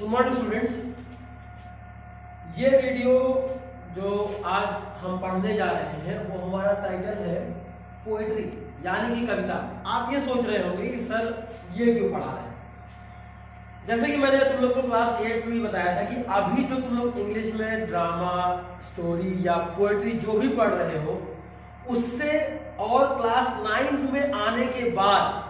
Good morning students. ये video जो आज हम पढ़ने जा रहे हैं वो हमारा टाइटल है पोएट्री यानी कि कविता। आप ये सोच रहे होंगे कि सर ये क्यों पढ़ा रहे हैं। जैसे कि मैंने तुम लोग को क्लास 8 में बताया था कि अभी जो तुम लोग इंग्लिश में ड्रामा, स्टोरी या पोएट्री जो भी पढ़ रहे हो उससे और क्लास 9th में आने के बाद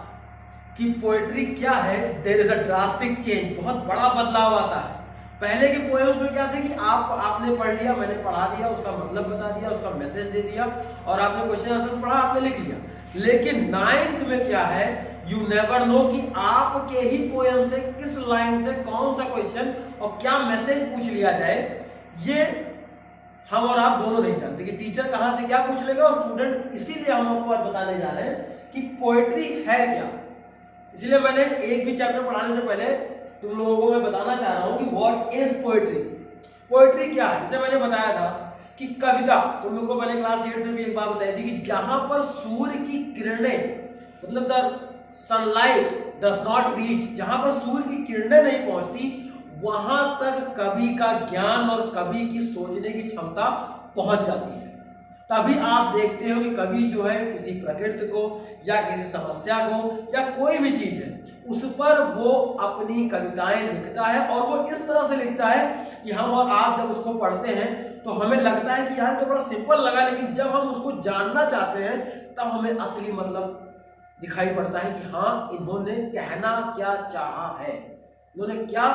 कि पोएट्री क्या है, there is a drastic change, बहुत बड़ा बदलाव आता है। पहले के पोएम्स में क्या थे कि आपने पढ़ लिया, मैंने पढ़ा दिया, उसका मतलब बता दिया, उसका मैसेज दे दिया और आपने क्वेश्चन आंसर्स पढ़ा, आपने लिख लिया। लेकिन 9th में क्या है, यू नेवर नो कि आपके ही पोएम से किस लाइन से कौन सा क्वेश्चन और क्या मैसेज पूछ लिया जाए, ये हम और आप दोनों नहीं जानते कि टीचर कहां से क्या पूछ लेगा और स्टूडेंट। इसीलिए हम आपको आज बताने जा रहे हैं कि पोएट्री है क्या। इसलिए मैंने एक भी चैप्टर पढ़ाने से पहले तुम लोगों को मैं बताना चाह रहा हूं कि व्हाट इज पोएट्री। पोएट्री क्या है। जैसे मैंने बताया था कि कविता, तुम लोगों को मैंने क्लास 8 में भी एक बात बताई थी कि जहां पर सूर्य की किरणें, मतलब the sunlight does not reach, जहां पर सूर्य की किरणें नहीं पहुंचती वहां तक कवि का ज्ञान और कवि की सोचने की क्षमता पहुंच जाती है। तभी आप देखते हो कि कवि जो है किसी प्रकृति को या किसी समस्या को या कोई भी चीज है उस पर वो अपनी कविताएं लिखता है और वो इस तरह से लिखता है कि हम और आप जब उसको पढ़ते हैं तो हमें लगता है कि यार तो बड़ा सिंपल लगा, लेकिन जब हम उसको जानना चाहते हैं तब हमें असली मतलब दिखाई पड़ता है कि हाँ इन्होंने कहना क्या चाहा है, इन्होंने क्या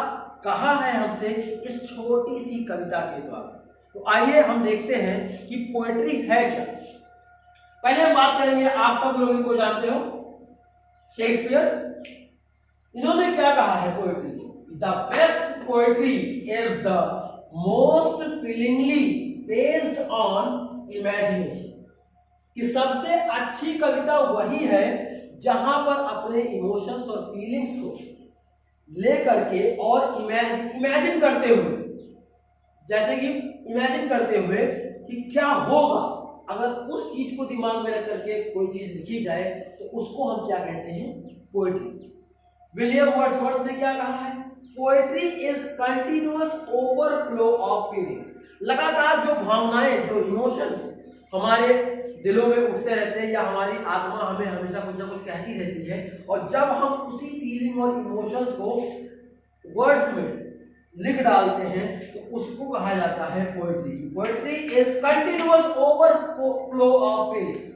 कहा है हमसे इस छोटी सी कविता के द्वारा। तो आइए हम देखते हैं कि पोएट्री है क्या। पहले हम बात करेंगे, आप सब लोग इनको जानते हो, शेक्सपियर। इन्होंने क्या कहा है पोएट्री को, the best poetry is the most feelingly based on imagination, कि सबसे अच्छी कविता वही है जहां पर अपने इमोशंस और फीलिंग्स को लेकर के और इमेजिन करते हुए, जैसे कि इमेजिन करते हुए कि क्या होगा अगर उस चीज को दिमाग में रख करके कोई चीज लिखी जाए, तो उसको हम क्या कहते हैं, पोएट्री। विलियम वर्ड्सवर्थ ने क्या कहा है, poetry is continuous overflow of feelings. लगातार जो भावनाएं, जो इमोशंस हमारे दिलों में उठते रहते हैं या हमारी आत्मा हमें हमेशा कुछ ना कुछ कहती रहती है, और जब हम उसी फीलिंग और इमोशंस को वर्ड्स में लिख डालते हैं तो उसको कहा जाता है poetry. Poetry is continuous overflow of feelings.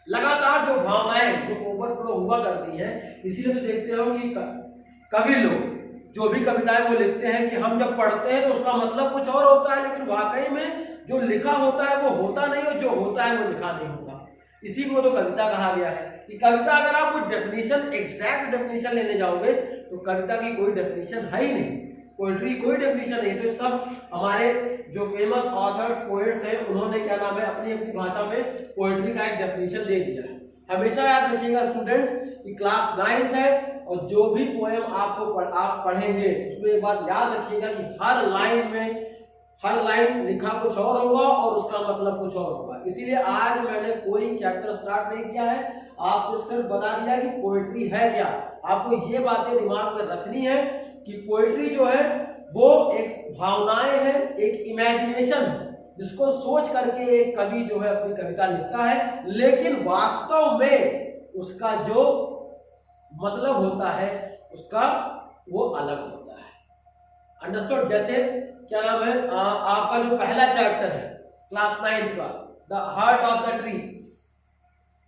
लगातार जो भावनाएं जो ओवरफ्लो हुआ करती हैं, इसीलिए तो देखते हो कि कवि लोग जो भी कविताएं वो लिखते हैं कि हम जब पढ़ते हैं तो उसका मतलब कुछ और होता है, लेकिन वाकई में जो लिखा होता है वो होता नहीं और जो होता है वो लिखा नहीं होता। इसी को तो कविता कहा गया है कि कविता, अगर आप कोई डेफिनेशन, एग्जैक्ट डेफिनेशन लेने जाओगे तो कविता की कोई डेफिनेशन है ही नहीं, पोएट्री कोई डेफिनेशन नहीं। तो सब हमारे जो फेमस ऑथर्स, पोएट्स हैं, उन्होंने क्या नाम है अपनी अपनी भाषा में पोएट्री का एक डेफिनेशन दे दिया है। हमेशा याद रखिएगा स्टूडेंट्स कि क्लास 9th है और जो भी पोएम आप पढ़ेंगे उसमें एक बात याद रखिएगा कि हर लाइन लिखा कुछ और होगा और उसका मतलब कुछ और होगा। इसीलिए आज मैंने कोई चैप्टर स्टार्ट नहीं किया है, आपसे सिर्फ बता दिया कि पोएट्री है क्या। आपको ये बातें दिमाग में रखनी है कि पोएट्री जो है वो एक भावनाएं है, एक इमेजिनेशन है, जिसको सोच करके एक कवि जो है अपनी कविता लिखता है, लेकिन वास्तव में उसका जो मतलब होता है उसका वो अलग होता है। अंडरस्टूड। जैसे क्या नाम है आपका जो पहला चैप्टर है क्लास 9th का, the heart of the tree.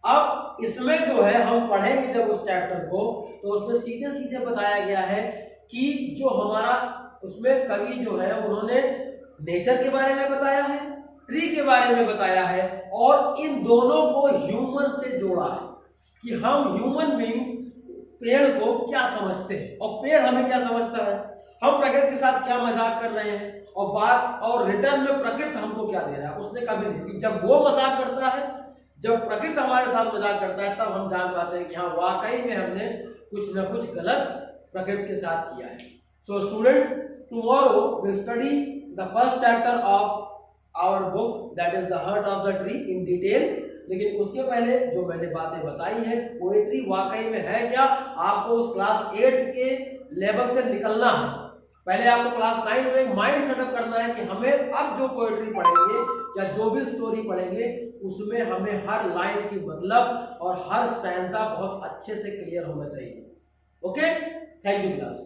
अब इसमें जो है हम पढ़ेंगे जब उस चैप्टर को, तो उसमें सीधे सीधे बताया गया है कि जो हमारा उसमें कवि जो है उन्होंने नेचर के बारे में बताया है, ट्री के बारे में बताया है, और इन दोनों को ह्यूमन से जोड़ा है कि हम ह्यूमन बीइंग्स पेड़ को क्या समझते हैं और पेड़ हमें क्या समझता है, हम प्रकृति के साथ क्या मजाक कर रहे हैं और रिटर्न में प्रकृति हमको क्या दे रहा है। उसने कभी नहीं, जब वो मजाक करता है, जब प्रकृति हमारे साथ मजाक करता है, तब हम जान पाते हैं कि हाँ वाकई में हमने कुछ ना कुछ गलत प्रकृति के साथ किया है। So students, tomorrow will study the first chapter of our book, that is the heart of the tree, in detail. लेकिन उसके पहले जो मैंने बातें बताई है, पोएट्री वाकई में है क्या, आपको उस क्लास 8 के लेवल से निकलना है। पहले आपको क्लास 9 में माइंड सेटअप करना है कि हमें अब जो पोएट्री पढ़ेंगे या जो भी स्टोरी पढ़ेंगे उसमें हमें हर लाइन की मतलब और हर स्टैंजा बहुत अच्छे से क्लियर होना चाहिए। Okay, thank you class.